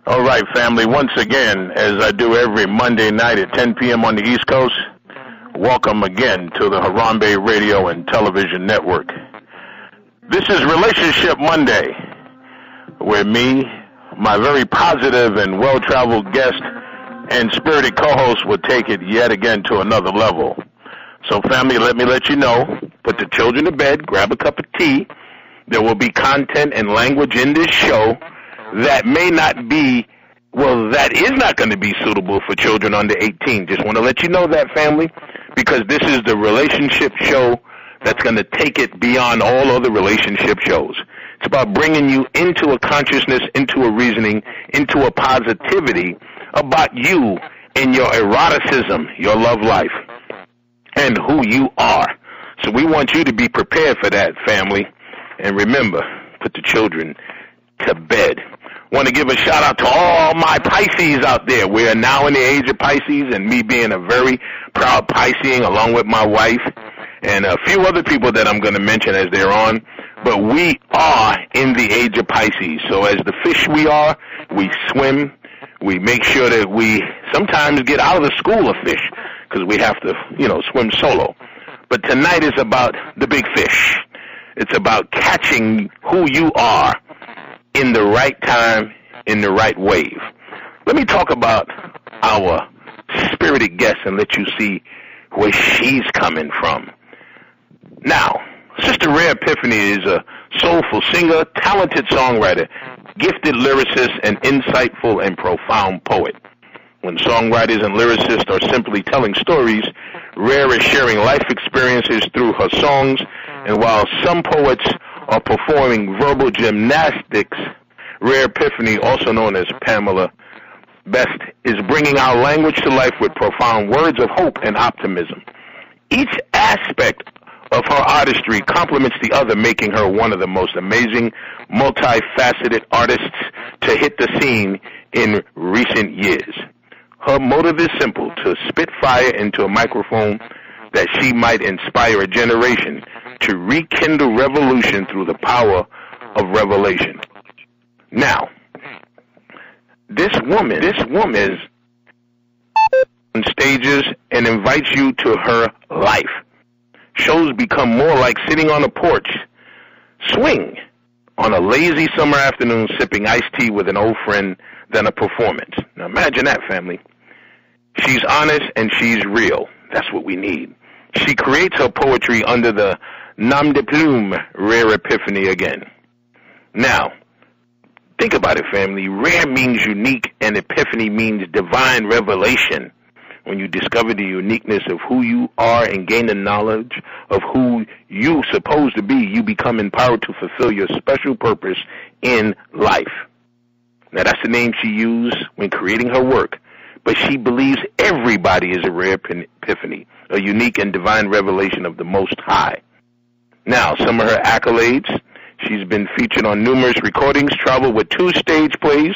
All right, family, once again, as I do every Monday night at 10 p.m. on the East Coast, welcome again to the Harambe Radio and Television Network. This is Relationship Monday, where me, my very positive and well-traveled guest and spirited co-host will take it yet again to another level. So, family, let me let you know, put the children to bed, grab a cup of tea. There will be content and language in this show that may not be, well, that is not going to be suitable for children under 18. Just want to let you know that, family, because this is the relationship show that's going to take it beyond all other relationship shows. It's about bringing you into a consciousness, into a reasoning, into a positivity about you and your eroticism, your love life, and who you are. So we want you to be prepared for that, family. And remember, put the children to bed. Want to give a shout out to all my Pisces out there. We are now in the age of Pisces, and me being a very proud Piscean along with my wife and a few other people that I'm going to mention as they're on. But we are in the age of Pisces. So as the fish we are, we swim. We make sure that we sometimes get out of the school of fish because we have to, swim solo. But tonight is about the big fish. It's about catching who you are in the right time, in the right wave. Let me talk about our spirited guest and let you see where she's coming from. Now, Sister RareEpiphany is a soulful singer, talented songwriter, gifted lyricist, and insightful and profound poet. When songwriters and lyricists are simply telling stories, Rare is sharing life experiences through her songs, and while some poets are performing verbal gymnastics, RareEpiphany, also known as Pamela Best, is bringing our language to life with profound words of hope and optimism. Each aspect of her artistry complements the other, making her one of the most amazing, multifaceted artists to hit the scene in recent years. Her motive is simple: to spit fire into a microphone that she might inspire a generation to rekindle revolution through the power of revelation. Now, this woman is on stages and invites you to her life. Shows become more like sitting on a porch, swing on a lazy summer afternoon sipping iced tea with an old friend than a performance. Now imagine that, family. She's honest and she's real. That's what we need. She creates her poetry under the nom de plume RareEpiphany again. Now, think about it, family. Rare means unique and epiphany means divine revelation. When you discover the uniqueness of who you are and gain the knowledge of who you're supposed to be, you become empowered to fulfill your special purpose in life. Now, that's the name she used when creating her work, but she believes everybody is a rare epiphany, a unique and divine revelation of the Most High. Now, some of her accolades: she's been featured on numerous recordings, traveled with 2 stage plays,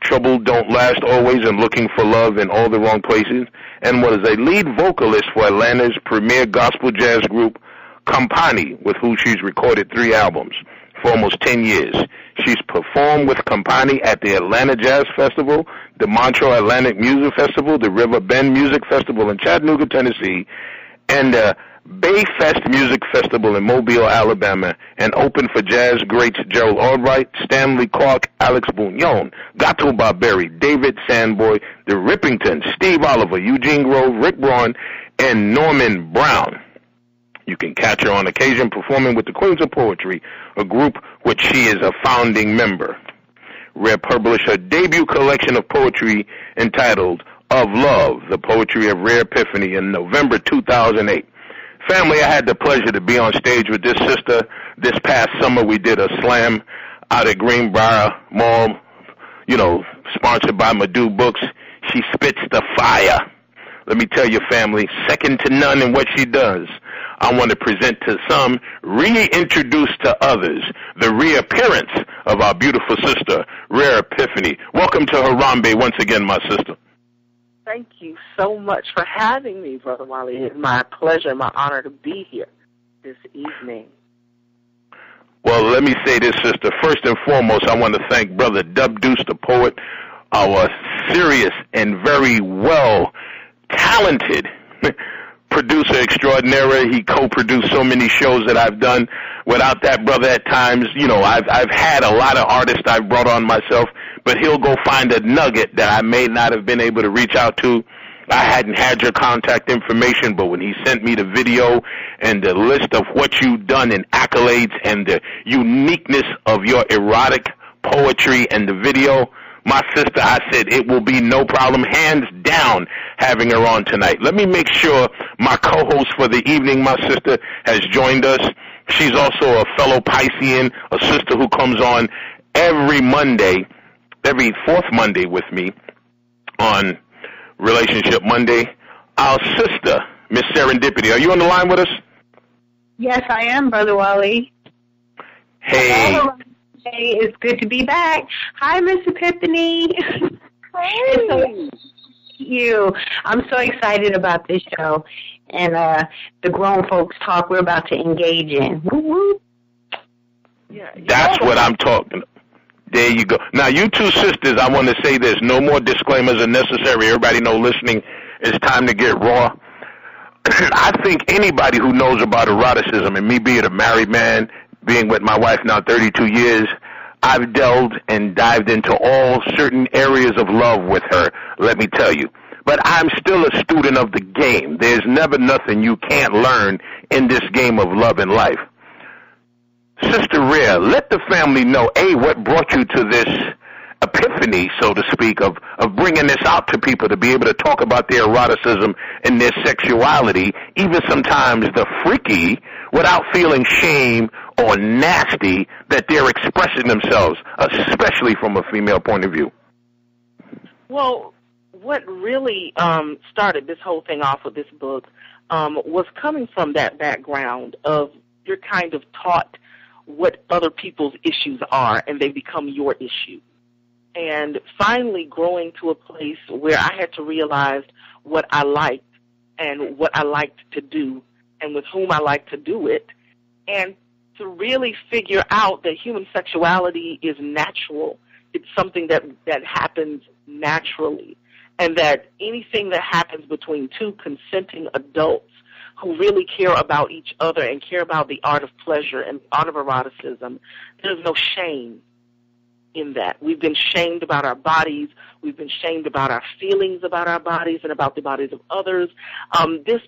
Trouble Don't Last Always and Looking for Love in All the Wrong Places, and was a lead vocalist for Atlanta's premier gospel jazz group, Compani, with whom she's recorded 3 albums for almost 10 years. She's performed with Compani at the Atlanta Jazz Festival, the Montreux Atlantic Music Festival, the River Bend Music Festival in Chattanooga, Tennessee, and the Bay Fest Music Festival in Mobile, Alabama, and opened for jazz greats Gerald Albright, Stanley Clark, Alex Bugnon, Gato Barberi, David Sandboy, the Rippingtons, Steve Oliver, Eugene Grove, Rick Braun, and Norman Brown. You can catch her on occasion performing with the Queens of Poetry, a group which she is a founding member. Rare published her debut collection of poetry entitled Of Love, the Poetry of RareEpiphany, in November 2008. Family, I had the pleasure to be on stage with this sister. This past summer, we did a slam out at Greenbrier Mall, sponsored by Madu Books. She spits the fire. Let me tell you, family, second to none in what she does. I want to present to some, reintroduce to others, the reappearance of our beautiful sister, RareEpiphany. Welcome to Harambe once again, my sister. Thank you so much for having me, Brother Wali. It's my pleasure, my honor to be here this evening. Well, let me say this, sister. First and foremost, I want to thank Brother Dub Deuce, the poet, our serious and very well talented producer extraordinaire. He co-produced so many shows that I've done. Without that brother, at times, I've had a lot of artists I've brought on myself, but he'll go find a nugget that I may not have been able to reach out to. I hadn't had your contact information, but when he sent me the video and the list of what you've done and accolades and the uniqueness of your erotic poetry and the video, my sister, I said it will be no problem, hands down, having her on tonight. Let me make sure my co-host for the evening, my sister, has joined us. She's also a fellow Piscean, a sister who comes on every fourth Monday with me on Relationship Monday. Our sister, Miss Serendipty. Are you on the line with us? Yes, I am, Brother Wali. Hey. Hey, it's good to be back. Hi, Miss Epiphany. Hey. I'm so excited about this show and the grown folks talk we're about to engage in. Woo-woo. Yeah, that's what I'm talking about. There you go. Now, you two sisters, I want to say this. No more disclaimers are necessary. Everybody know listening is time to get raw. I think anybody who knows about eroticism, and me being a married man, being with my wife now 32 years, I've delved and dived into all certain areas of love with her, let me tell you. But I'm still a student of the game. There's never nothing you can't learn in this game of love and life. Sister Rare, let the family know, A, what brought you to this epiphany, so to speak, of bringing this out to people to be able to talk about their eroticism and their sexuality, even sometimes the freaky, without feeling shame or nasty that they're expressing themselves, especially from a female point of view. Well, what really started this whole thing off with this book was coming from that background of you're kind of taught what other people's issues are, and they become your issue. And finally growing to a place where I had to realize what I liked and what I liked to do and with whom I liked to do it, and to really figure out that human sexuality is natural. It's something that happens naturally, and that anything that happens between two consenting adults who really care about each other and care about the art of pleasure and the art of eroticism, there's no shame in that. We've been shamed about our bodies. We've been shamed about our feelings about our bodies and about the bodies of others. This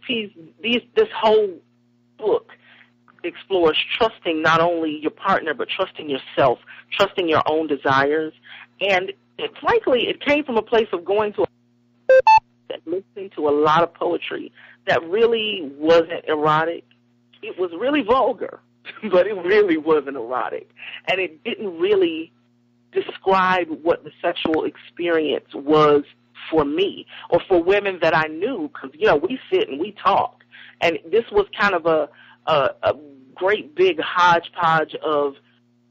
whole book explores trusting not only your partner, but trusting yourself, trusting your own desires. And frankly, it came from a place of going to and listening to a lot of poetry that really wasn't erotic. It was really vulgar, but it really wasn't erotic. And it didn't really describe what the sexual experience was for me or for women that I knew, because, we sit and we talk. And this was kind of a great big hodgepodge of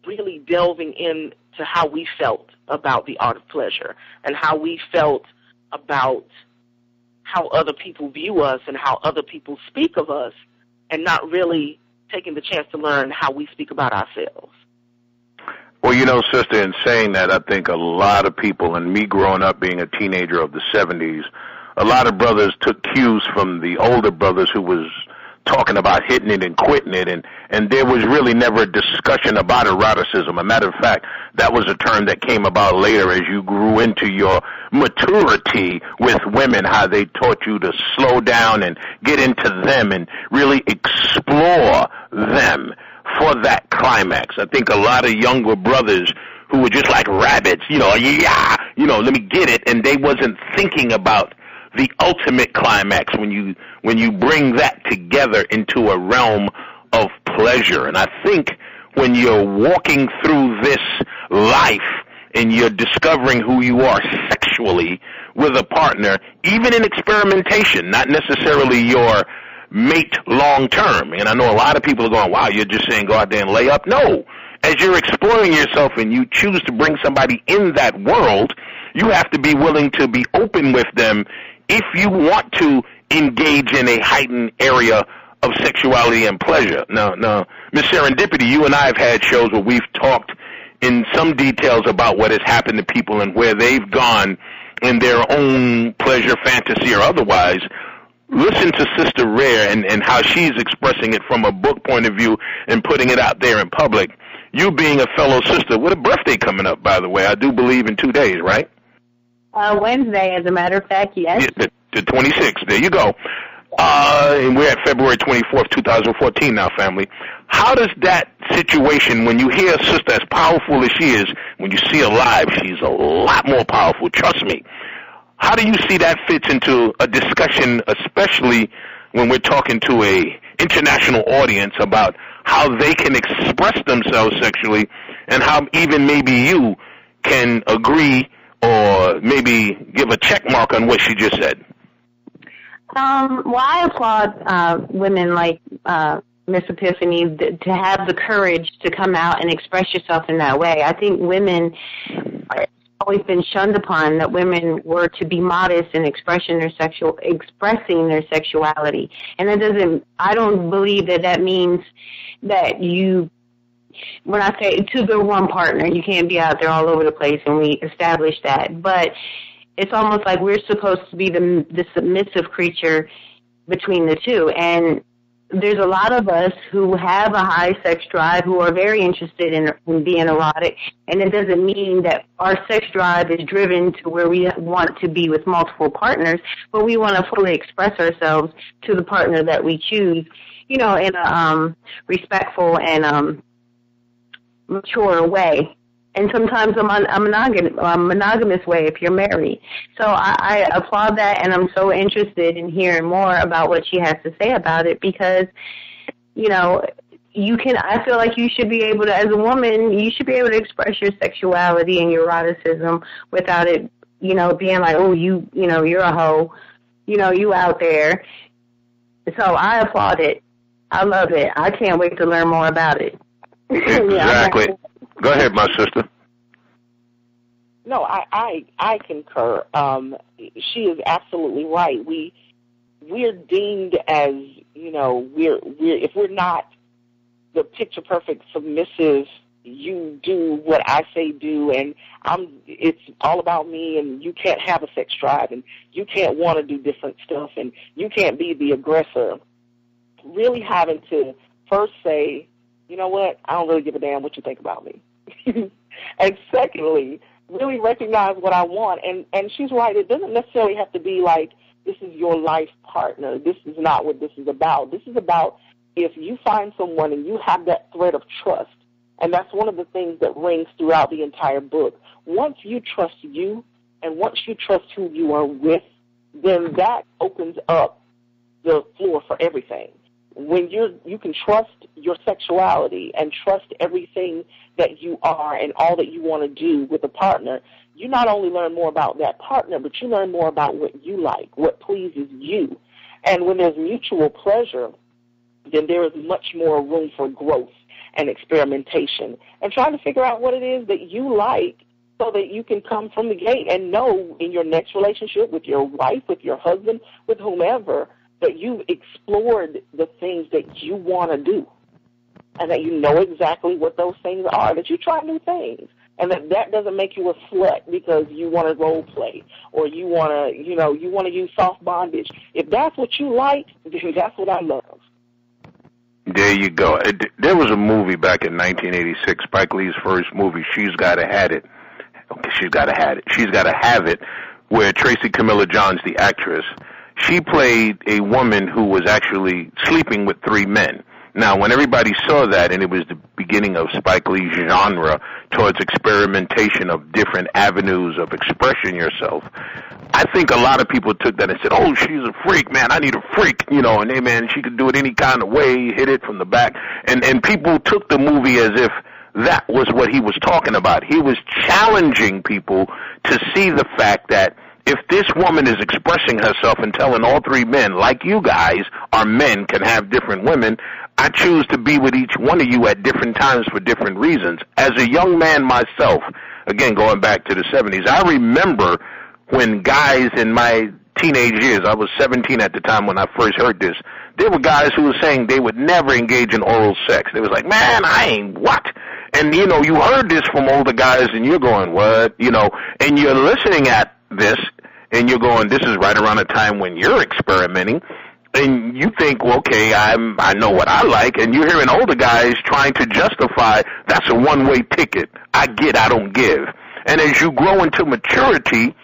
really delving into how we felt about the art of pleasure and how we felt about how other people view us and how other people speak of us, and not really taking the chance to learn how we speak about ourselves. Well, sister, in saying that, I think a lot of people, and me growing up being a teenager of the 70s, a lot of brothers took cues from the older brothers who was talking about hitting it and quitting it, and there was really never a discussion about eroticism. A matter of fact, that was a term that came about later as you grew into your maturity with women, how they taught you to slow down and get into them and really explore them for that climax. I think a lot of younger brothers who were just like rabbits, let me get it, and they wasn't thinking about the ultimate climax when you bring that together into a realm of pleasure. And I think when you're walking through this life and you're discovering who you are sexually with a partner, even in experimentation, not necessarily your mate long term. And I know a lot of people are going, wow, you're just saying go out there and lay up. No. As you're exploring yourself and you choose to bring somebody in that world, you have to be willing to be open with them if you want to engage in a heightened area of sexuality and pleasure. Now, Miss Serendipity, you and I have had shows where we've talked in some details about what has happened to people and where they've gone in their own pleasure, fantasy, or otherwise. Listen to Sister Rare and how she's expressing it from a book point of view and putting it out there in public. You being a fellow sister, with a birthday coming up, by the way, I do believe in 2 days, right? Wednesday, as a matter of fact, yes. Yeah, the 26th. There you go. And we're at February 24th, 2014 now, family. How does that situation, when you hear a sister as powerful as she is, when you see her live, she's a lot more powerful, trust me. How do you see that fits into a discussion, especially when we're talking to a international audience about how they can express themselves sexually and how even maybe you can agree or maybe give a check mark on what she just said? Well, I applaud women like Miss Epiphany to have the courage to come out and express yourself in that way. I think women are always been shunned upon, that women were to be modest in expressing their sexuality. And I don't believe that means that when I say to the one partner, you can't be out there all over the place, and we established that. But it's almost like we're supposed to be the submissive creature between the two. And there's a lot of us who have a high sex drive who are very interested in being erotic, and it doesn't mean that our sex drive is driven to where we want to be with multiple partners, but we want to fully express ourselves to the partner that we choose, in a respectful and mature way. And sometimes a monogamous way if you're married. So I applaud that, and I'm so interested in hearing more about what she has to say about it because, I feel like you should be able to, as a woman, you should be able to express your sexuality and your eroticism without it, being like, oh, you're a hoe, you out there. So I applaud it. I love it. I can't wait to learn more about it. Exactly. Go ahead, my sister. No, I concur. She is absolutely right. We're deemed as, we're if we're not the picture perfect submissive, you do what I say do, and it's all about me, and you can't have a sex drive, and you can't want to do different stuff, and you can't be the aggressor. Really having to first say, you know what, I don't really give a damn what you think about me. And secondly, really recognize what I want. And she's right, it doesn't necessarily have to be like, this is your life partner. This is not what this is about. This is about if you find someone and you have that thread of trust, and that's one of the things that rings throughout the entire book. Once you trust you, and once you trust who you are with, then that opens up the floor for everything. When you can trust your sexuality and trust everything that you are and all that you want to do with a partner, you not only learn more about that partner, but you learn more about what you like, what pleases you. And when there's mutual pleasure, then there is much more room for growth and experimentation and trying to figure out what it is that you like so that you can come from the gate and know in your next relationship with your wife, with your husband, with whomever, that you've explored the things that you want to do and that you know exactly what those things are, that you try new things, and that doesn't make you a slut because you want to role play or you want to use soft bondage. If that's what you like, then that's what I love. There you go. There was a movie back in 1986, Spike Lee's first movie, She's Gotta Have It. Okay, She's Gotta Have It, where Tracy Camilla Johns, the actress, she played a woman who was actually sleeping with 3 men. Now, when everybody saw that, and it was the beginning of Spike Lee's genre towards experimentation of different avenues of expressing yourself, I think a lot of people took that and said, oh, she's a freak, man, I need a freak, and hey, man, she could do it any kind of way, hit it from the back. And people took the movie as if that was what he was talking about. He was challenging people to see the fact that if this woman is expressing herself and telling all 3 men, like you guys are men, can have different women, I choose to be with each one of you at different times for different reasons. As a young man myself, again, going back to the 70s, I remember when guys in my teenage years, I was 17 at the time when I first heard this, there were guys who were saying they would never engage in oral sex. They was like, man, I ain't what? And, you know, you heard this from older guys, and you're going, what? You know, and you're listening at this, and you're going, this is right around the time when you're experimenting. And you think, well, okay, I know what I like, and you're hearing older guys trying to justify that's a one-way ticket. I don't give. And as you grow into maturity,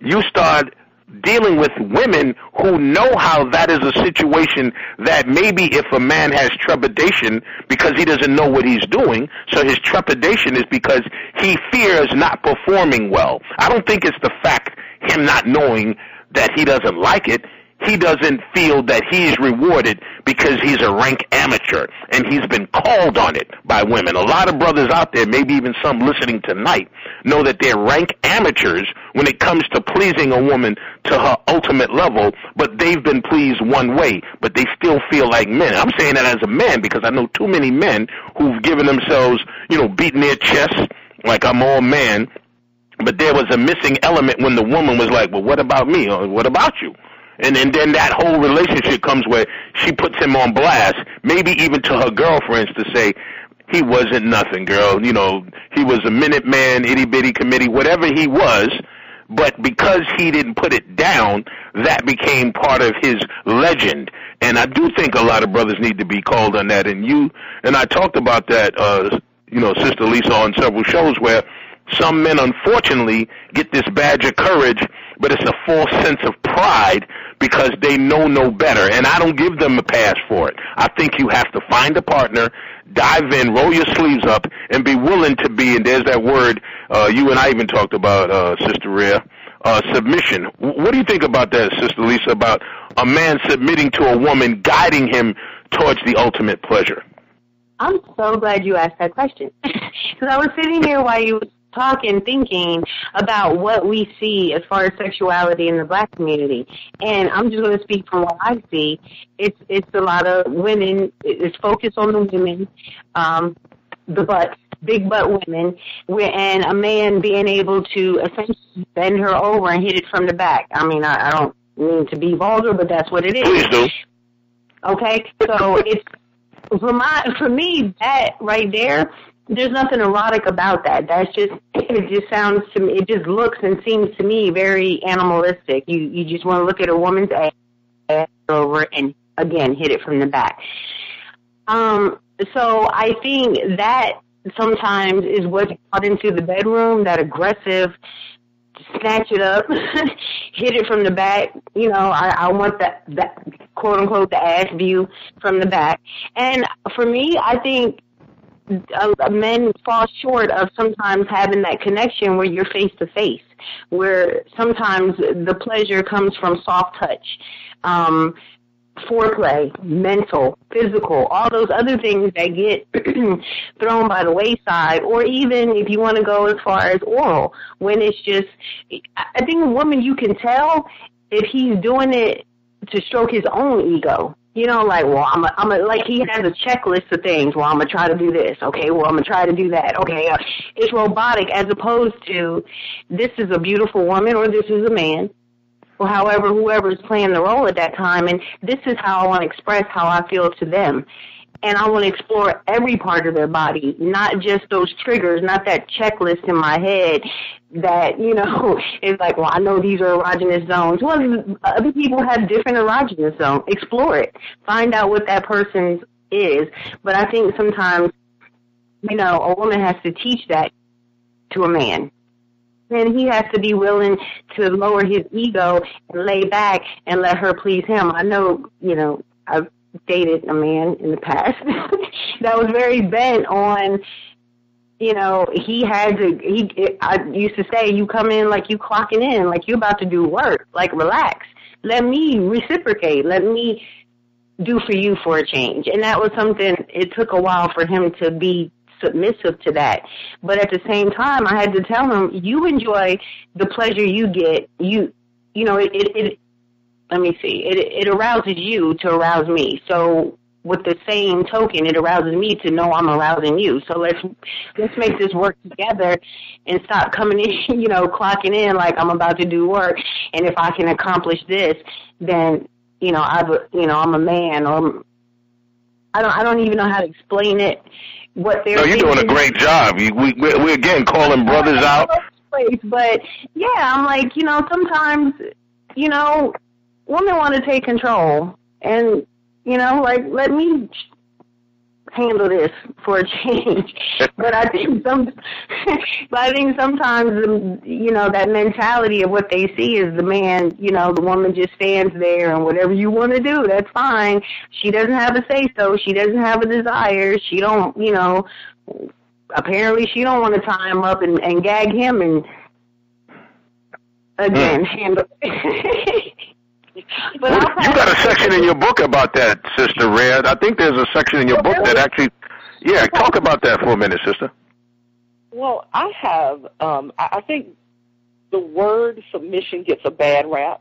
you start dealing with women who know how that is a situation that maybe if a man has trepidation because he doesn't know what he's doing, so his trepidation is because he fears not performing well. I don't think it's the fact him not knowing that he doesn't like it. He doesn't feel that he's rewarded because he's a rank amateur and he's been called on it by women. A lot of brothers out there, maybe even some listening tonight, know that they're rank amateurs when it comes to pleasing a woman to her ultimate level, but they've been pleased one way, but they still feel like men. I'm saying that as a man because I know too many men who've given themselves, you know, beating their chests like I'm all man, but there was a missing element when the woman was like, well, what about me? Or what about you? And then that whole relationship comes where she puts him on blast, maybe even to her girlfriends to say, he wasn't nothing, girl. You know, he was a minute man, itty-bitty committee, whatever he was. But because he didn't put it down, that became part of his legend. And I do think a lot of brothers need to be called on that. And I talked about that, you know, Sister Lisa, on several shows where some men, unfortunately, get this badge of courage, but it's a false sense of pride because they know no better. And I don't give them a pass for it. I think you have to find a partner, dive in, roll your sleeves up, and be willing to be, and there's that word you and I even talked about, Sister Rare, submission. What do you think about that, Sister Lisa, about a man submitting to a woman, guiding him towards the ultimate pleasure? I'm so glad you asked that question. Because I was sitting here while you were talking, thinking about what we see as far as sexuality in the black community. And I'm just going to speak from what I see. It's a lot of women. It's focused on the women, the butts, big butt women, and a man being able to essentially bend her over and hit it from the back. I mean, I don't mean to be vulgar, but that's what it is. Please do. Okay? So it's, for me, that right there, there's nothing erotic about that. It just sounds to me, it just looks and seems to me very animalistic. You just want to look at a woman's ass over and, again, hit it from the back. So I think that sometimes is what's brought into the bedroom, that aggressive, snatch it up, hit it from the back. You know, I want that quote unquote the ass view from the back. And for me, I think men fall short of sometimes having that connection where you're face to face, where sometimes the pleasure comes from soft touch, foreplay, mental, physical, all those other things that get thrown by the wayside, or even if you want to go as far as oral, when it's just, I think a woman, you can tell if he's doing it to stroke his own ego. You know, like, well, I'm like he has a checklist of things. Well, I'm going to try to do this. Okay, well, I'm going to try to do that. Okay, it's robotic as opposed to this is a beautiful woman or this is a man, or however, whoever is playing the role at that time, and this is how I want to express how I feel to them. And I want to explore every part of their body, not just those triggers, not that checklist in my head that, you know, is like, well, I know these are erogenous zones. Well, other people have different erogenous zones. Explore it. Find out what that person is. But I think sometimes, you know, a woman has to teach that to a man. And he has to be willing to lower his ego and lay back and let her please him. I know, you know, I've dated a man in the past that was very bent on, you know, I used to say, you come in like you clocking in, like you about to do work, like relax. Let me reciprocate. Let me do for you for a change. And that was something, it took a while for him to be submissive to that. But at the same time, I had to tell him, you enjoy the pleasure you get. You know, let me see, it arouses you to arouse me. So with the same token, it arouses me to know I'm arousing you. So let's make this work together and stop coming in, you know, clocking in like I'm about to do work. And if I can accomplish this, then, you know, I'm a man, or I don't even know how to explain it. What they're you're doing a great job. We again calling brothers out. But yeah, I'm like, sometimes, women want to take control, and like, let me handle this for a change. But I think sometimes, that mentality of what they see is the man, the woman just stands there and whatever you want to do, that's fine. She doesn't have a say-so. She doesn't have a desire. She don't, apparently she don't want to tie him up and gag him and, again, handle But you got a section in your book about that, Sister Rare. I think there's a section in your book that actually, talk about that for a minute, Sister. Well, I have, I think the word submission gets a bad rap.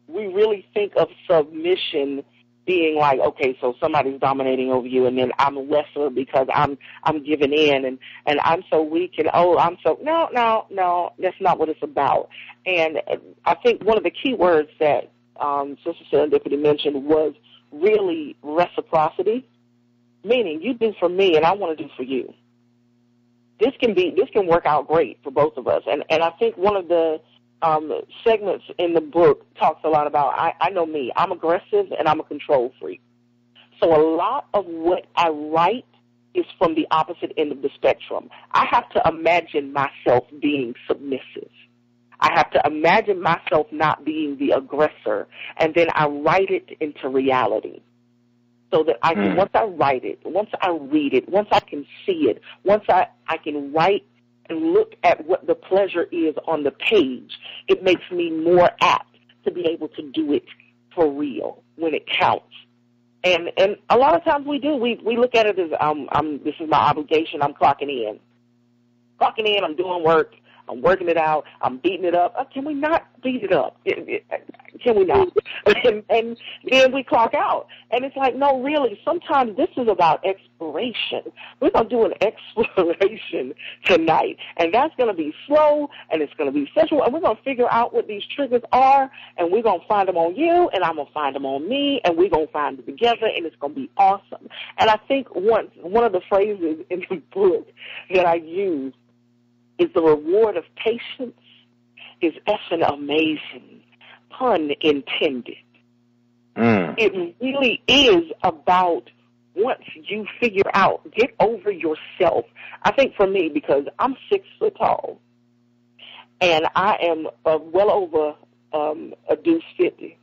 We really think of submission being like, okay, so somebody's dominating over you, and then I'm lesser because I'm giving in, and I'm so weak, and I'm so, no, that's not what it's about. And I think one of the key words that Sister Serendipity mentioned was really reciprocity, meaning you do for me and I want to do for you. This can work out great for both of us. And I think one of the segments in the book talks a lot about, I know me, I'm aggressive and I'm a control freak. So a lot of what I write is from the opposite end of the spectrum. I have to imagine myself being submissive. I have to imagine myself not being the aggressor, and then I write it into reality. So that I can, once I write it, once I read it, once I can see it, once I can write and look at what the pleasure is on the page, it makes me more apt to be able to do it for real when it counts. And a lot of times we do. We look at it as this is my obligation. I'm clocking in. I'm doing work. I'm working it out. I'm beating it up. Can we not beat it up? Can we not? And then we clock out. And it's like, no, really, sometimes this is about exploration. We're going to do an exploration tonight. And that's going to be slow, and it's going to be sensual, and we're going to figure out what these triggers are, and we're going to find them on you, and I'm going to find them on me, and we're going to find them together, and it's going to be awesome. And I think one of the phrases in the book that I use is the reward of patience is effing amazing, pun intended. It really is about once you figure out, get over yourself. I think for me, because I'm 6 foot tall, and I am well over a deuce 50.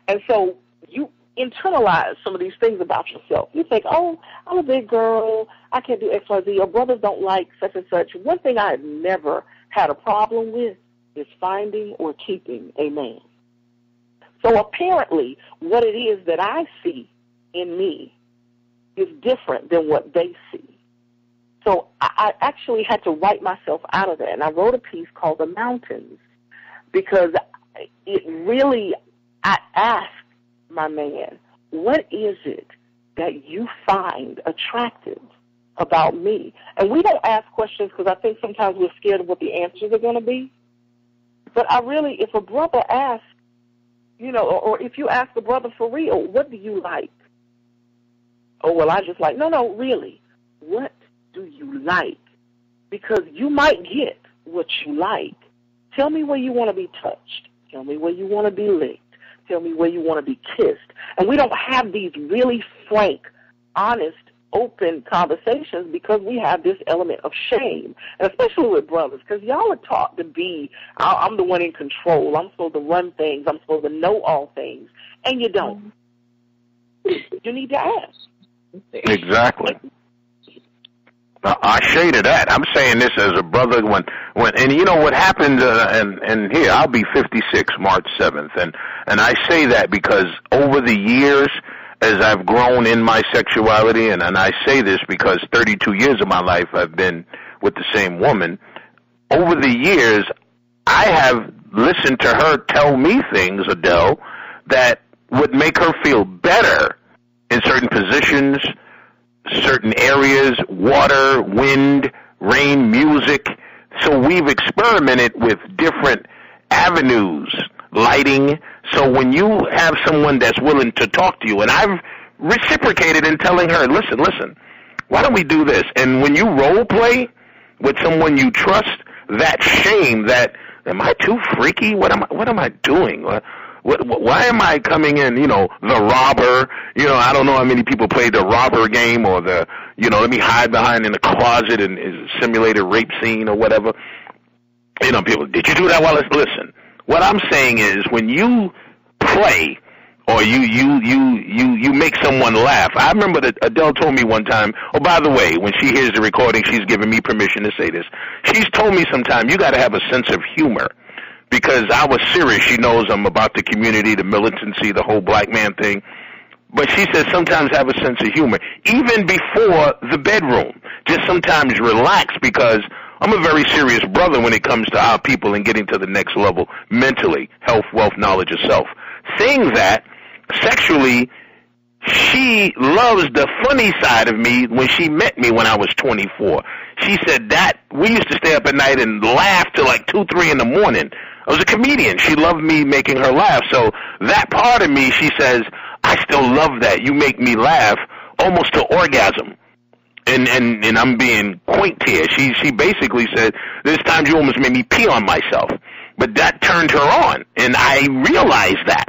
And so you internalize some of these things about yourself. You think, oh, I'm a big girl, I can't do X, Y, Z, or brothers don't like such and such. One thing I have never had a problem with is finding or keeping a man. So apparently what it is that I see in me is different than what they see. So I actually had to write myself out of that, and I wrote a piece called The Mountains, because it really, I asked my man, what is it that you find attractive about me? And we don't ask questions because I think sometimes we're scared of what the answers are going to be. But I really, if a brother asks, or if you ask a brother for real, what do you like? Oh, well, I just like, no, really, what do you like? Because you might get what you like. Tell me where you want to be touched. Tell me where you want to be licked. Tell me where you want to be kissed. And we don't have these really frank, honest, open conversations because we have this element of shame, and especially with brothers, because y'all are taught to be, I'm the one in control. I'm supposed to run things. I'm supposed to know all things. And you don't. You need to ask. Exactly. I shaded that. I'm saying this as a brother when and you know what happened, and here, I'll be 56 March 7th, and I say that because over the years, as I've grown in my sexuality, and I say this because 32 years of my life I've been with the same woman, over the years, I have listened to her tell me things, Adele, that would make her feel better in certain positions, certain areas, water, wind, rain, music. So we've experimented with different avenues, lighting. So when you have someone that's willing to talk to you, and I've reciprocated and telling her, listen, why don't we do this? And when you role play with someone you trust, that shame, that, am I too freaky? What am I doing? Why am I coming in, the robber? I don't know how many people play the robber game or the, let me hide behind in the closet and simulate a rape scene or whatever. People, did you do that? Well, listen, what I'm saying is when you play or you make someone laugh. I remember that Adele told me one time, oh, by the way, when she hears the recording, she's giving me permission to say this. She's told me sometime, you got to have a sense of humor. Because I was serious. She knows I'm about the community, the militancy, the whole black man thing. But she says sometimes have a sense of humor, even before the bedroom. Just sometimes relax, because I'm a very serious brother when it comes to our people and getting to the next level mentally, health, wealth, knowledge of self. Saying that, sexually, she loves the funny side of me when she met me when I was 24. She said that we used to stay up at night and laugh till like 2, 3 in the morning. I was a comedian. She loved me making her laugh. So that part of me, she says, I still love that. You make me laugh almost to orgasm. And I'm being quaint here. She basically said, there's times you almost made me pee on myself. But that turned her on. And I realized that.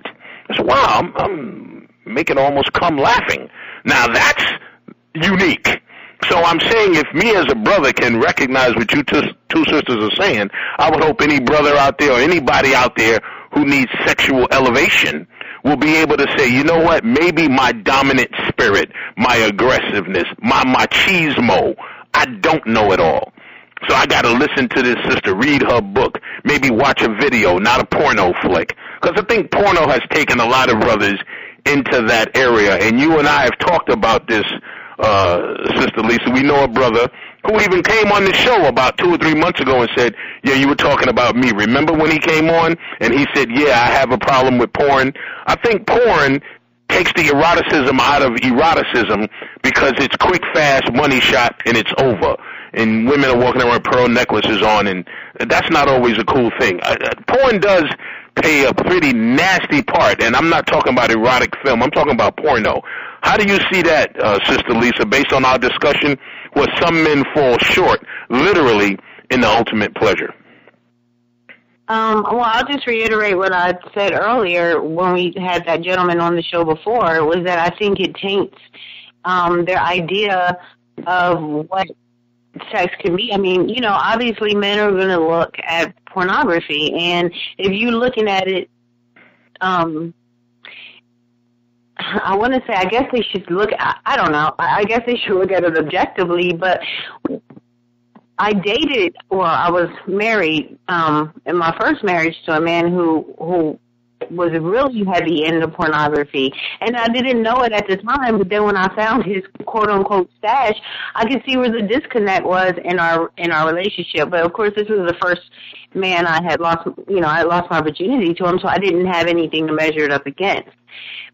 I said, wow, I'm making her almost come laughing. Now that's unique. So I'm saying if me as a brother can recognize what you two sisters are saying, I would hope any brother out there or anybody out there who needs sexual elevation will be able to say, you know what, maybe my dominant spirit, my aggressiveness, my machismo, I don't know it all. So I got to listen to this sister, read her book, maybe watch a video, not a porno flick. Because I think porno has taken a lot of brothers into that area. And you and I have talked about this, Sister Lisa. We know a brother who even came on the show about 2 or 3 months ago and said, yeah, you were talking about me. Remember when he came on and he said, yeah, I have a problem with porn. I think porn takes the eroticism out of eroticism because it's quick, fast, money shot, and it's over. And women are walking around with pearl necklaces on, and that's not always a cool thing. Porn does play a pretty nasty part, and I'm not talking about erotic film. I'm talking about porno. How do you see that, Sister Lisa, based on our discussion, where some men fall short, literally, in the ultimate pleasure? Well, I'll just reiterate what I said earlier when we had that gentleman on the show before, was that I think it taints their idea of what sex can be. I mean, obviously men are going to look at pornography, and if you're looking at it, I want to say, I guess they should look at, I don't know, I guess they should look at it objectively, but I was married in my first marriage to a man who was really heavy into pornography, and I didn't know it at the time, but then when I found his quote-unquote stash, I could see where the disconnect was in our relationship. But of course, this was the first man I had lost, I lost my virginity to him, so I didn't have anything to measure it up against.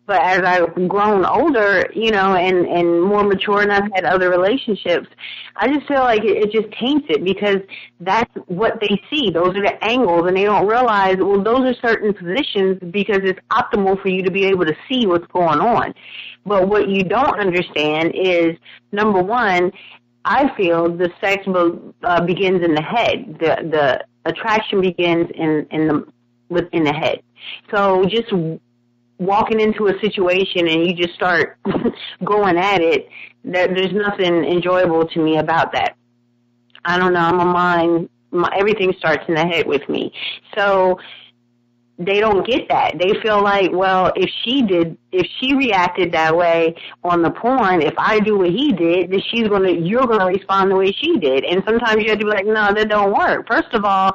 But as I've grown older, and more mature, and I've had other relationships, I just feel like it just taints it, because that's what they see. Those are the angles, and they don't realize, well, those are certain positions because it's optimal for you to be able to see what's going on. But what you don't understand is, number one, I feel the sex begins in the head. The attraction begins in the head. So just walking into a situation and you just start going at it, there's nothing enjoyable to me about that. I don't know, I'm a mind, everything starts in the head with me. So they don't get that. They feel like, well, if she reacted that way on the porn, if I do what he did, then you're gonna respond the way she did. And sometimes you have to be like, no, that don't work. First of all,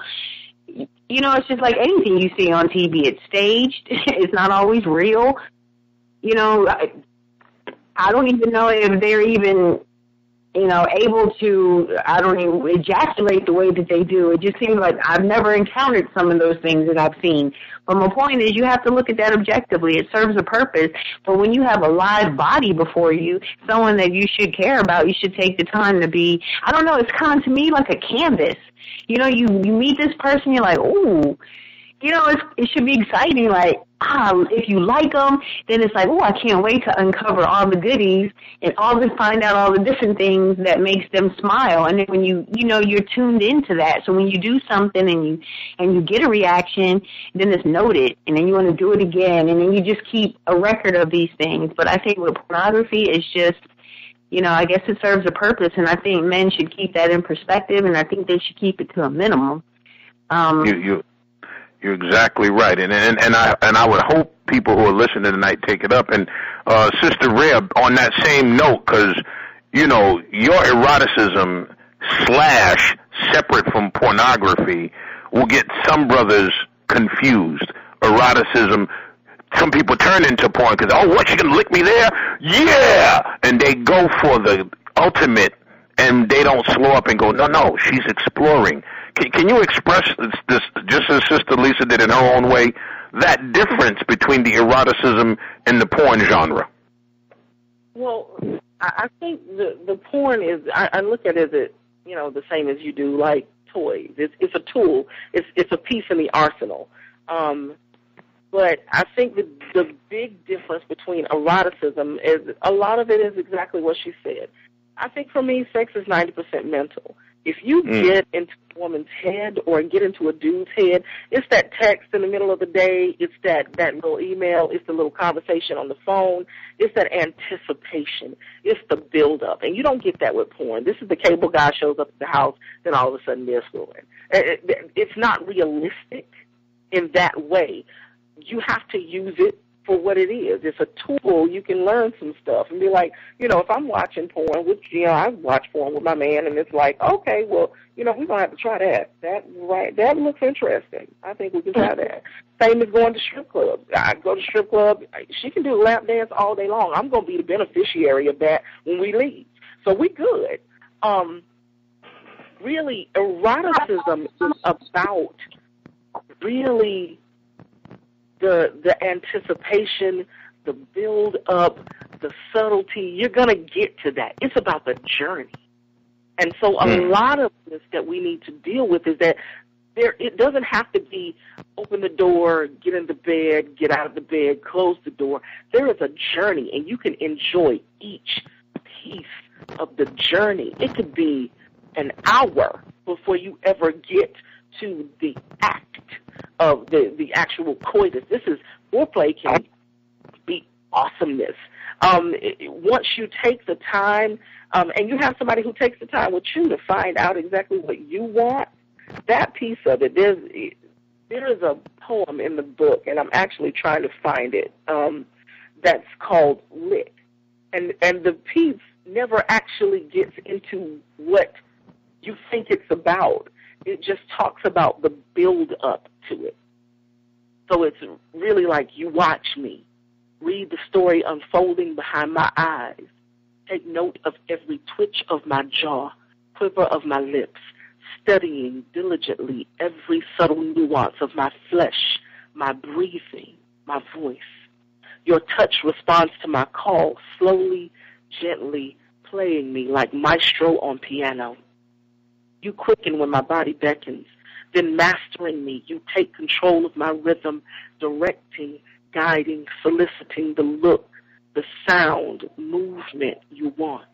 it's just like anything you see on TV. It's staged. It's not always real. I don't even know if they're even, able to, ejaculate the way that they do. It just seems like I've never encountered some of those things that I've seen. But my point is, you have to look at that objectively. It serves a purpose. But when you have a live body before you, someone that you should care about, you should take the time to be, I don't know, it's kind of to me like a canvas. You meet this person, you're like, ooh, it should be exciting. Like, if you like them, then it's like, oh, I can't wait to uncover all the goodies and find out all the different things that makes them smile. And then when you're tuned into that. So when you do something and you get a reaction, then it's noted, and then you want to do it again, and then you just keep a record of these things. But I think with pornography, it's just, I guess it serves a purpose, and I think men should keep that in perspective, and I think they should keep it to a minimum. You're exactly right, and I would hope people who are listening tonight take it up. And Sister Rare, on that same note, because your eroticism / separate from pornography will get some brothers confused. Eroticism, some people turn into porn because, oh, what, you gonna lick me there? Yeah, and they go for the ultimate, and they don't slow up and go, no, she's exploring. Can you express this, just as Sister Lisa did in her own way, that difference between the eroticism and the porn genre? Well, I think the porn is, I look at it as, the same as you do, like toys. It's a tool. It's a piece in the arsenal. But I think the big difference between eroticism is a lot of it is exactly what she said. I think for me, sex is 90% mental. If you get into a woman's head or get into a dude's head, it's that text in the middle of the day, it's that little email, it's the little conversation on the phone, it's that anticipation, it's the build-up. And you don't get that with porn. This is the cable guy shows up at the house, then all of a sudden they're screwing. It's not realistic in that way. You have to use it for what it is. It's a tool. You can learn some stuff and be like, if I'm watching porn, which, I watch porn with my man, and it's like, okay, well, we're going to have to try that. That looks interesting. I think we can try that. Same as going to strip clubs. I go to strip club. She can do a lap dance all day long. I'm going to be the beneficiary of that when we leave. So we good. Really, eroticism is about really the anticipation, the build-up, the subtlety. You're going to get to that. It's about the journey. And so a lot of this that we need to deal with is that it doesn't have to be open the door, get into bed, get out of the bed, close the door. There is a journey, and you can enjoy each piece of the journey. It could be an hour before you ever get to the act of the actual coitus. This is foreplay can be awesomeness. Once you take the time, and you have somebody who takes the time with you to find out exactly what you want, that piece of it, there is a poem in the book, and I'm actually trying to find it, that's called Lit. And the piece never actually gets into what you think it's about. It just talks about the build-up to it. So it's really like you watch me, read the story unfolding behind my eyes, take note of every twitch of my jaw, quiver of my lips, studying diligently every subtle nuance of my flesh, my breathing, my voice. Your touch responds to my call, slowly, gently playing me like maestro on piano. You quicken when my body beckons, then mastering me, you take control of my rhythm, directing, guiding, soliciting the look, the sound, movement you want,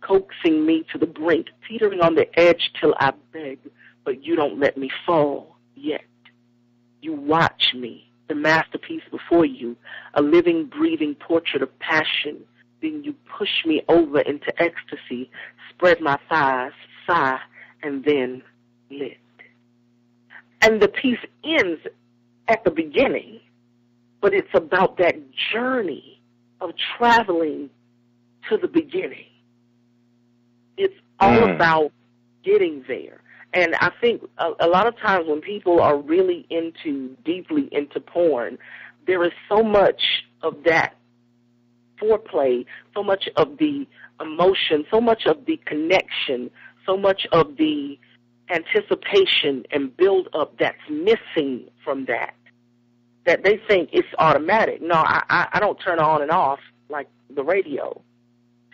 coaxing me to the brink, teetering on the edge till I beg, but you don't let me fall yet. You watch me, the masterpiece before you, a living, breathing portrait of passion. Then you push me over into ecstasy, spread my thighs, sigh, and then lit. And the piece ends at the beginning, but it's about that journey of traveling to the beginning. It's all about getting there. And I think a lot of times when people are really deeply into porn, there is so much of that foreplay, so much of the emotion, so much of the connection, so much of the anticipation and build-up that's missing from that they think it's automatic. No, I don't turn on and off like the radio.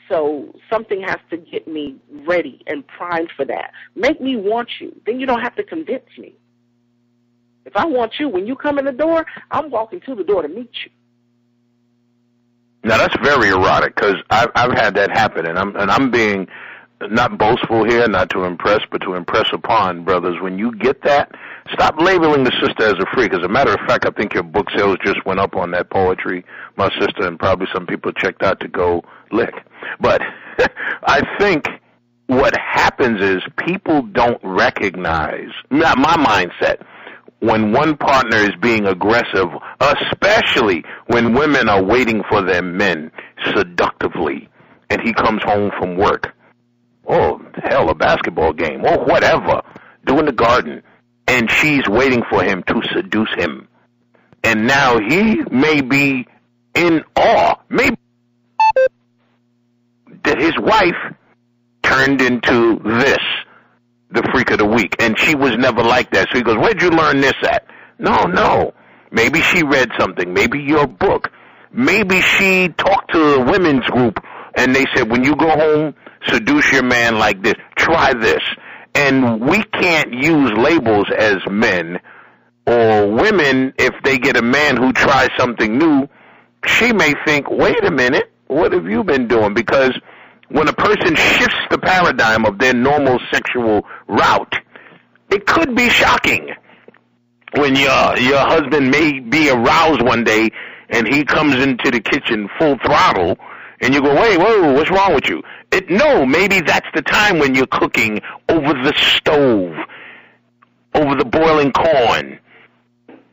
So something has to get me ready and primed for that. Make me want you. Then you don't have to convince me. If I want you, when you come in the door, I'm walking to the door to meet you. Now that's very erotic, because I've had that happen, and I'm being not boastful here, not to impress, but to impress upon brothers. When you get that, stop labeling the sister as a freak. As a matter of fact, I think your book sales just went up on that poetry, my sister, and probably some people checked out to go lick. But I think what happens is people don't recognize, not my mindset, when one partner is being aggressive, especially when women are waiting for their men seductively, and he comes home from work. Oh, hell, a basketball game, or whatever, doing the garden, and she's waiting for him to seduce him. And now he may be in awe, maybe that his wife turned into this, the freak of the week, and she was never like that. So he goes, where'd you learn this at? No. Maybe she read something, maybe your book. Maybe she talked to a women's group, and they said, when you go home, seduce your man like this. Try this. And we can't use labels as men or women. If they get a man who tries something new, she may think, wait a minute, what have you been doing? Because when a person shifts the paradigm of their normal sexual route, it could be shocking. When your husband may be aroused one day and he comes into the kitchen full throttle, and you go, whoa, what's wrong with you? No, maybe that's the time when you're cooking over the stove, over the boiling corn,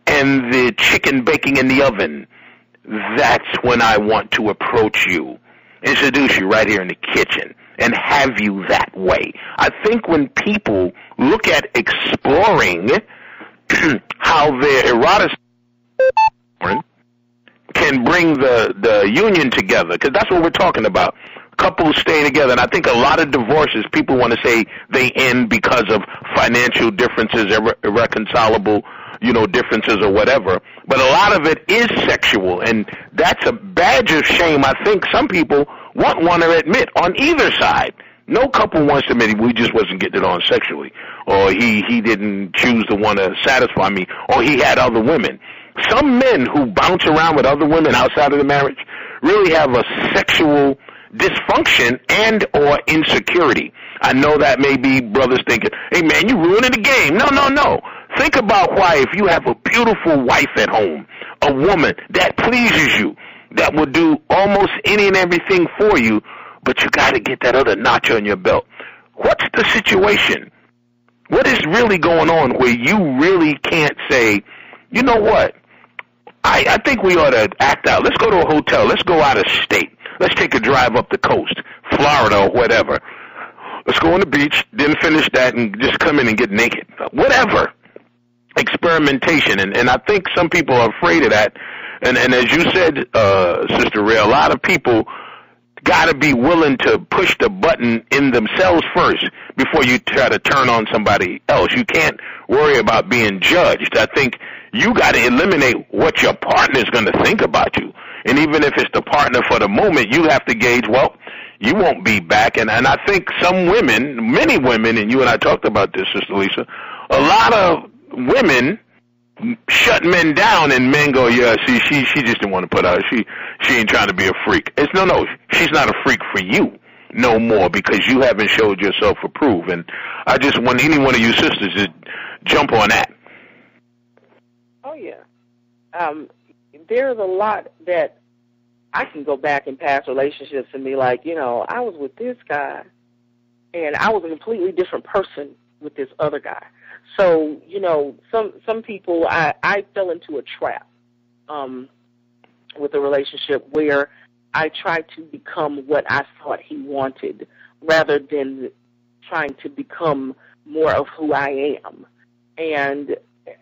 and the chicken baking in the oven. That's when I want to approach you, introduce you right here in the kitchen, and have you that way. I think when people look at exploring how their eroticism can bring the union together, because that's what we're talking about. Couples staying together, and I think a lot of divorces, people want to say they end because of financial differences, irreconcilable, differences or whatever. But a lot of it is sexual, and that's a badge of shame. I think some people won't want to admit on either side. No couple wants to admit we just wasn't getting it on sexually, or he didn't choose to want to satisfy me, or he had other women. Some men who bounce around with other women outside of the marriage really have a sexual dysfunction and or insecurity. I know that may be brothers thinking, hey man, you ruining the game. No. Think about why, if you have a beautiful wife at home, a woman that pleases you, that will do almost any and everything for you, but you got to get that other notch on your belt. What's the situation? What is really going on where you really can't say, you know what? I think we ought to act out. Let's go to a hotel. Let's go out of state. Let's take a drive up the coast, Florida or whatever. Let's go on the beach, then finish that and just come in and get naked. Whatever. Experimentation. And I think some people are afraid of that. And as you said, Sister Rhea, a lot of people got to be willing to push the button in themselves first before you try to turn on somebody else. You can't worry about being judged. I think you got to eliminate what your partner is going to think about you. And even if it's the partner for the moment, you have to gauge, well, you won't be back. And I think some women, many women, and you and I talked about this, Sister Lisa, a lot of women shut men down, and men go, yeah, see, she just didn't want to put out. She ain't trying to be a freak. It's no, she's not a freak for you no more because you haven't showed yourself approved. And I just want any one of you sisters to jump on that. Oh, yeah. There's a lot that I can go back in past relationships and be like, I was with this guy, and I was a completely different person with this other guy. So, some people, I fell into a trap with a relationship where I tried to become what I thought he wanted rather than trying to become more of who I am. And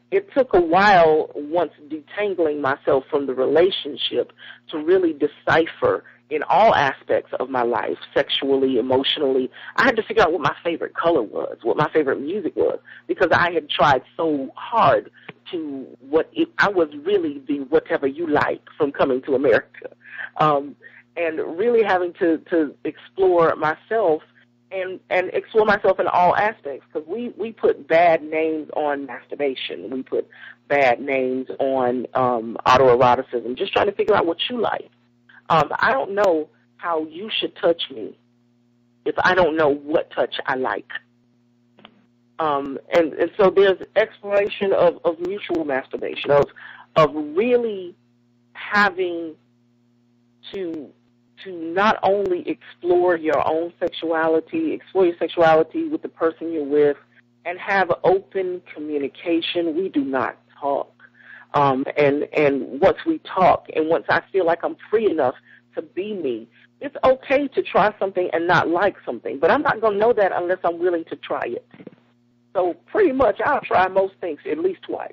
it took a while, once detangling myself from the relationship, to really decipher in all aspects of my life, sexually, emotionally. I had to figure out what my favorite color was, what my favorite music was, because I had tried so hard to I was really the whatever you like from Coming to America. And really having to explore myself and explore myself in all aspects, because we put bad names on masturbation. We put bad names on autoeroticism, just trying to figure out what you like. I don't know how you should touch me if I don't know what touch I like. And so there's exploration of mutual masturbation, of really having to not only explore your own sexuality, explore your sexuality with the person you're with, and have open communication. We do not talk. And once we talk, and once I feel like I'm free enough to be me, it's okay to try something and not like something, but I'm not going to know that unless I'm willing to try it. So pretty much I'll try most things at least twice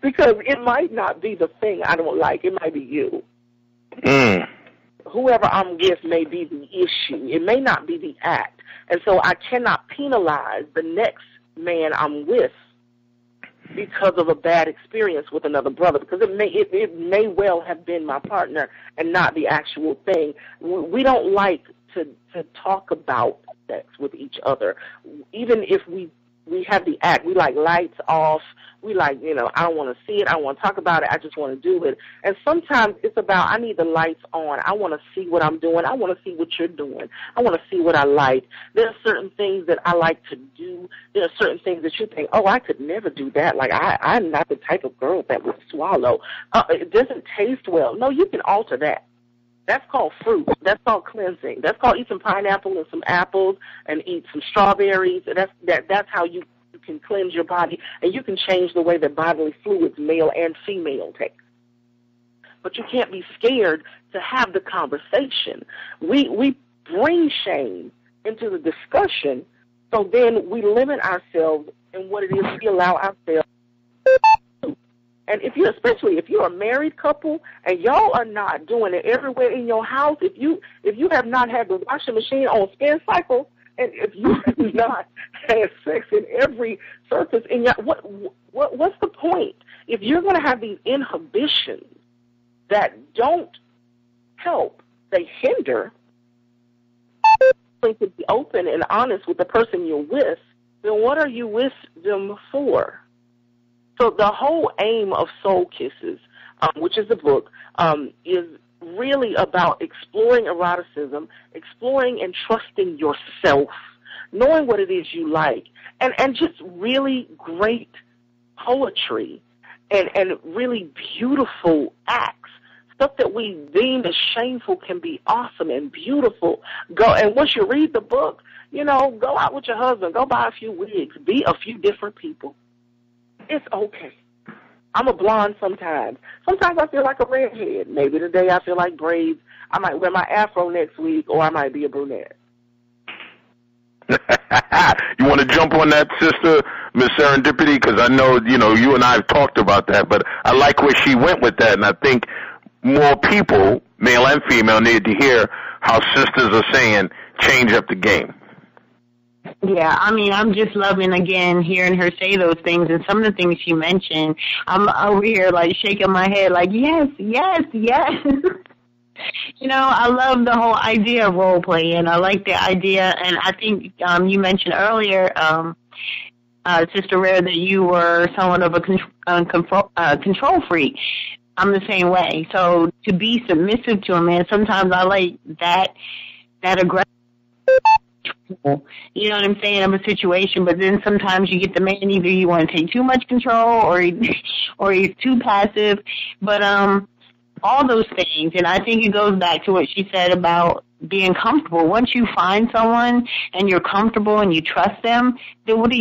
because it might not be the thing I don't like. It might be you. Whoever I'm with may be the issue. It may not be the act. And so I cannot penalize the next man I'm with because of a bad experience with another brother, because it may well have been my partner and not the actual thing. We don't like to talk about sex with each other. Even if we have the act, we like lights off. We like, I don't want to see it. I don't want to talk about it. I just want to do it. And sometimes it's about, I need the lights on. I want to see what I'm doing. I want to see what you're doing. I want to see what I like. There are certain things that I like to do. There are certain things that you think, oh, I could never do that. Like, I'm not the type of girl that would swallow. It doesn't taste well. No, you can alter that. That's called fruit. That's called cleansing. That's called eat some pineapple and some apples and eat some strawberries. That's how you can cleanse your body, and you can change the way that bodily fluids, male and female, take. But you can't be scared to have the conversation. We bring shame into the discussion, so then we limit ourselves in what it is we allow ourselves to do. And especially if you're a married couple and y'all are not doing it everywhere in your house, if you have not had the washing machine on spin cycle, and if you have not had sex in every surface in your, what's the point? If you're going to have these inhibitions that don't help, they hinder, to be open and honest with the person you're with, then what are you with them for? So the whole aim of Soul Kisses, which is the book, is really about exploring eroticism, exploring and trusting yourself, knowing what it is you like, and just really great poetry and really beautiful acts. Stuff that we deem as shameful can be awesome and beautiful. And once you read the book, go out with your husband, go buy a few wigs, be a few different people. It's okay. I'm a blonde sometimes. Sometimes I feel like a redhead. Maybe today I feel like braids. I might wear my afro next week, or I might be a brunette. You want to jump on that, sister, Miss Serendipity? Because I know, you and I have talked about that, but I like where she went with that, and I think more people, male and female, need to hear how sisters are saying, change up the game. Yeah, I'm just loving, again, hearing her say those things, and some of the things she mentioned, I'm over here, like, shaking my head, like, yes, yes, yes. I love the whole idea of role play, and I like the idea, and I think you mentioned earlier, Sister Rare, that you were somewhat of a control freak. I'm the same way. So to be submissive to a man, sometimes I like that aggressive. You know what I'm saying, of a situation, but then sometimes you get the man, either you want to take too much control or he's too passive, but all those things, and I think it goes back to what she said about being comfortable. Once you find someone and you're comfortable and you trust them, then what are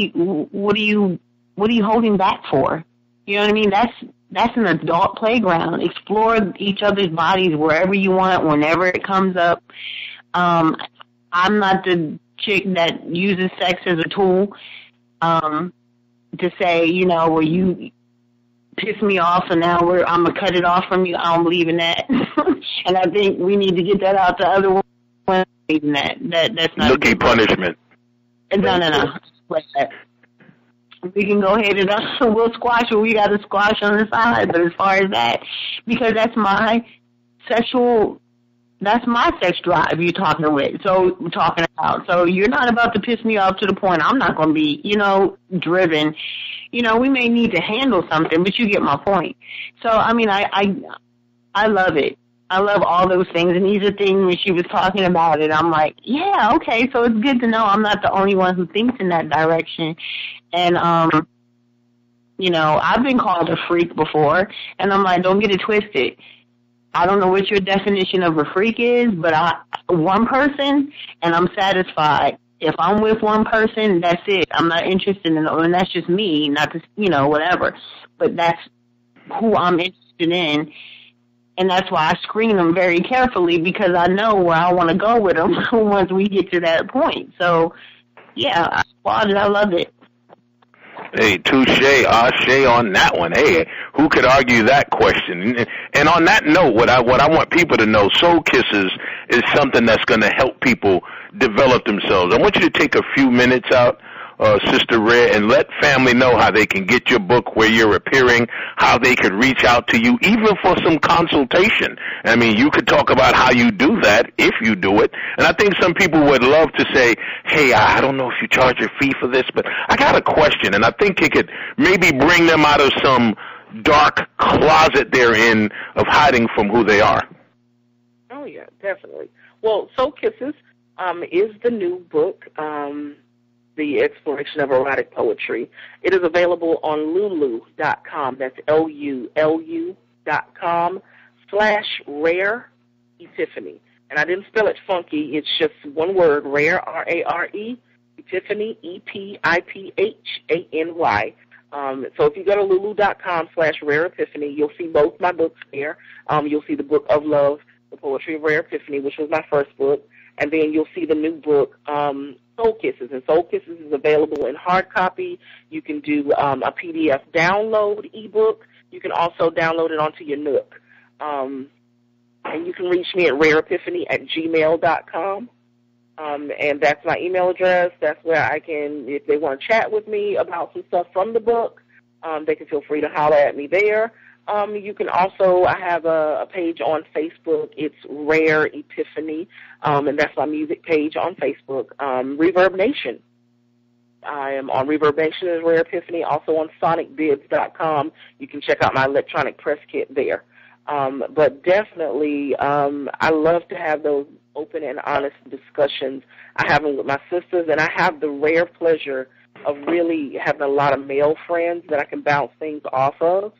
you holding back for? You know what I mean? That's an adult playground. Explore each other's bodies wherever you want, whenever it comes up. I'm not the chick that uses sex as a tool to say, well, you piss me off and now I'm going to cut it off from you. I don't believe in that. And I think we need to get that out to other women. That's not Nookie punishment. No. Like that. We can go ahead and we'll squash what we got to squash on the side. But as far as that, because that's my sexual That's my sex drive you're talking about. So you're not about to piss me off to the point I'm not going to be, driven. We may need to handle something, but you get my point. So, I mean, I love it. I love all those things. And these are things when she was talking about it, I'm like, yeah, okay. So it's good to know I'm not the only one who thinks in that direction. And, I've been called a freak before, and I'm like, don't get it twisted. I don't know what your definition of a freak is, but one person, and I'm satisfied. If I'm with one person, that's it. I'm not interested in, and that's just me, not to, whatever. But that's who I'm interested in, and that's why I screen them very carefully, because I know where I want to go with them once we get to that point. So, yeah, I applaud it. I love it. Hey, touche, ashe on that one. Hey, who could argue that question? And on that note, what I want people to know, Soul Kisses is something that's going to help people develop themselves. I want you to take a few minutes out, Sister Rare, and let family know how they can get your book, where you're appearing, how they could reach out to you, even for some consultation. I mean, you could talk about how you do that, if you do it. And I think some people would love to say, hey, I don't know if you charge a fee for this, but I got a question, and I think it could maybe bring them out of some dark closet they're in of hiding from who they are. Oh, yeah, definitely. Well, Soul Kisses is the new book, The Exploration of Erotic Poetry. It is available on lulu.com. That's LULU.com/RareEpiphany. And I didn't spell it funky. It's just one word, Rare, R-A-R-E, Epiphany, E-P-I-P-H-A-N-Y. So if you go to lulu.com/RareEpiphany, you'll see both my books there. You'll see the Book of Love, The Poetry of Rare Epiphany, which was my first book. And then you'll see the new book, Soul Kisses. And Soul Kisses is available in hard copy. You can do a PDF download ebook. You can also download it onto your Nook. And you can reach me at rareepiphany@gmail.com. And that's my email address. That's where I can, if they want to chat with me about some stuff from the book, they can feel free to holler at me there. You can also, I have a page on Facebook. It's Rare Epiphany, and that's my music page on Facebook. Reverb Nation. I am on Reverb Nation as Rare Epiphany, also on sonicbids.com. You can check out my electronic press kit there. But definitely, I love to have those open and honest discussions. I have them with my sisters, and I have the rare pleasure of really having a lot of male friends that I can bounce things off of,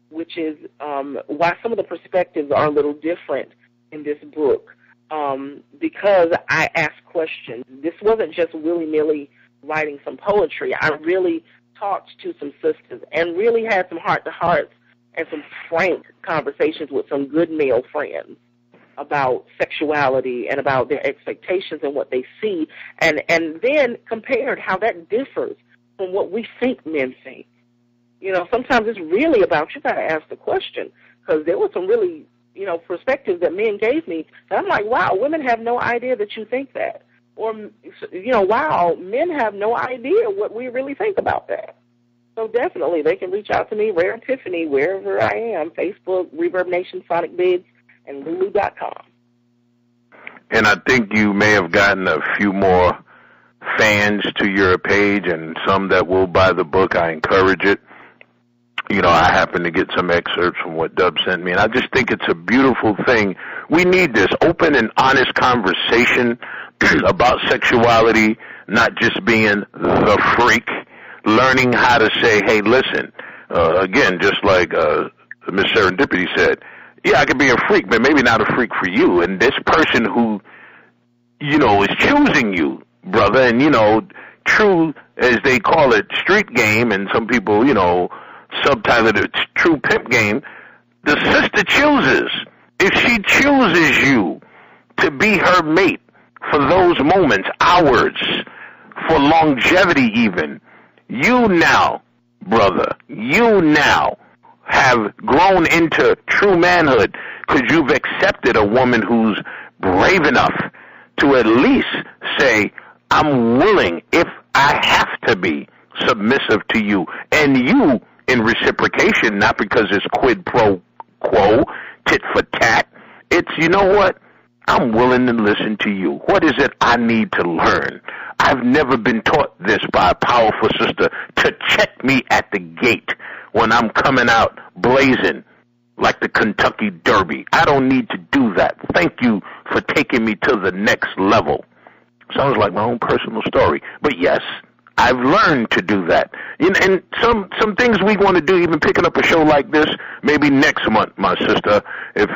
which is why some of the perspectives are a little different in this book, because I ask questions. This wasn't just willy-nilly writing some poetry. I really talked to some sisters and really had some heart-to-hearts and some frank conversations with some good male friends about sexuality and about their expectations and what they see, and then compared how that differs from what we think men think. Sometimes it's really about, you got to ask the question, because there were some really, perspectives that men gave me, and I'm like, wow, women have no idea that you think that. Or, wow, men have no idea what we really think about that. So definitely, they can reach out to me, Rare Epiphany, wherever I am, Facebook, Reverb Nation, Sonic Bids, and Lulu.com. And I think you may have gotten a few more fans to your page and some that will buy the book. I encourage it. I happen to get some excerpts from what Dub sent me, and I just think it's a beautiful thing. We need this open and honest conversation about sexuality, not just being the freak, learning how to say, hey, listen, again, just like Miss Serendipity said, yeah, I could be a freak, but maybe not a freak for you. And this person who, is choosing you, brother, and, true, as they call it, street game, and some people, subtitle it true pimp game, the sister chooses. If she chooses you to be her mate for those moments, hours, for longevity even, you now, brother, have grown into true manhood because you've accepted a woman who's brave enough to at least say, I'm willing, if I have to be, submissive to you. And you, in reciprocation, not because it's quid pro quo, tit for tat. It's, you know what? I'm willing to listen to you. What is it I need to learn? I've never been taught this by a powerful sister to check me at the gate when I'm coming out blazing like the Kentucky Derby. I don't need to do that. Thank you for taking me to the next level. Sounds like my own personal story. But yes, I've learned to do that. And some things we want to do, even picking up a show like this, maybe next month, my sister, if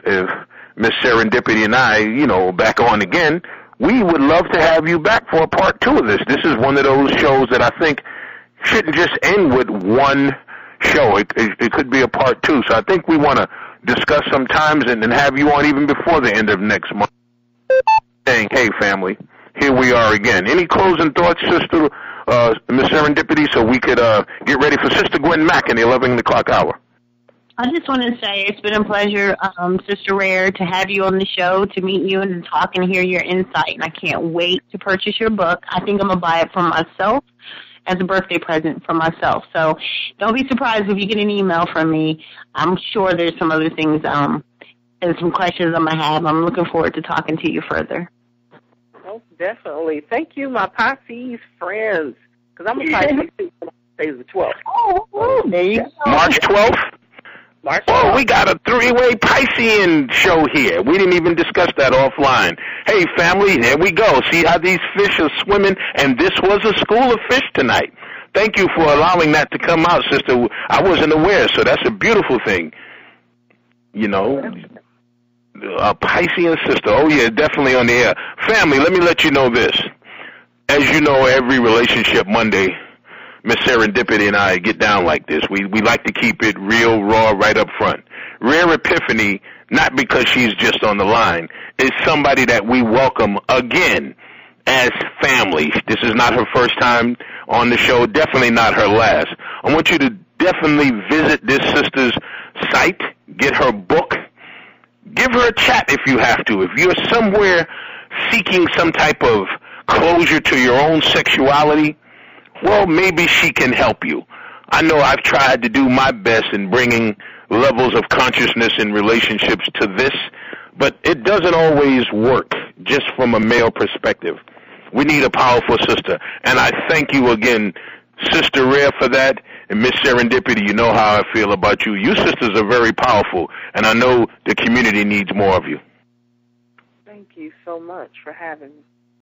Miss Serendipity and I, back on again, we would love to have you back for a part 2 of this. This is one of those shows that I think shouldn't just end with one show. It could be a part 2. So I think we want to discuss some times and have you on even before the end of next month. Saying, hey, family, here we are again. Any closing thoughts, Sister Miss Serendipity, so we could get ready for Sister Gwen Mack in the 11 o'clock hour? I just want to say it's been a pleasure, Sister Rare, to have you on the show, to meet you and talk and hear your insight. And I can't wait to purchase your book. I think I'm going to buy it for myself as a birthday present for myself. So don't be surprised if you get an email from me. I'm sure there's some other things and some questions I'm going to have. I'm looking forward to talking to you further. Oh, definitely. Thank you, my Pisces friends, because I'm a Pisces too. Today's the 12th. Oh, there you go. March 12th? Oh, we got a 3-way Piscean show here. We didn't even discuss that offline. Hey, family, there we go. See how these fish are swimming? And this was a school of fish tonight. Thank you for allowing that to come out, sister. I wasn't aware, so that's a beautiful thing. A Piscean sister. Oh, yeah, definitely on the air. Family, let me let you know this. As you know, every Relationship Monday, Miss Serendipity and I get down like this. We like to keep it real, raw, right up front. RareEpiphany, not because she's just on the line, is somebody that we welcome again as family. This is not her first time on the show, definitely not her last. I want you to definitely visit this sister's site, get her book, give her a chat if you have to. If you're somewhere seeking some type of closure to your own sexuality, well, maybe she can help you. I know I've tried to do my best in bringing levels of consciousness in relationships to this, but it doesn't always work just from a male perspective. We need a powerful sister, and I thank you again, Sister Rare, for that, and Miss Serendipity, you know how I feel about you. You sisters are very powerful, and I know the community needs more of you. Thank you so much for having me.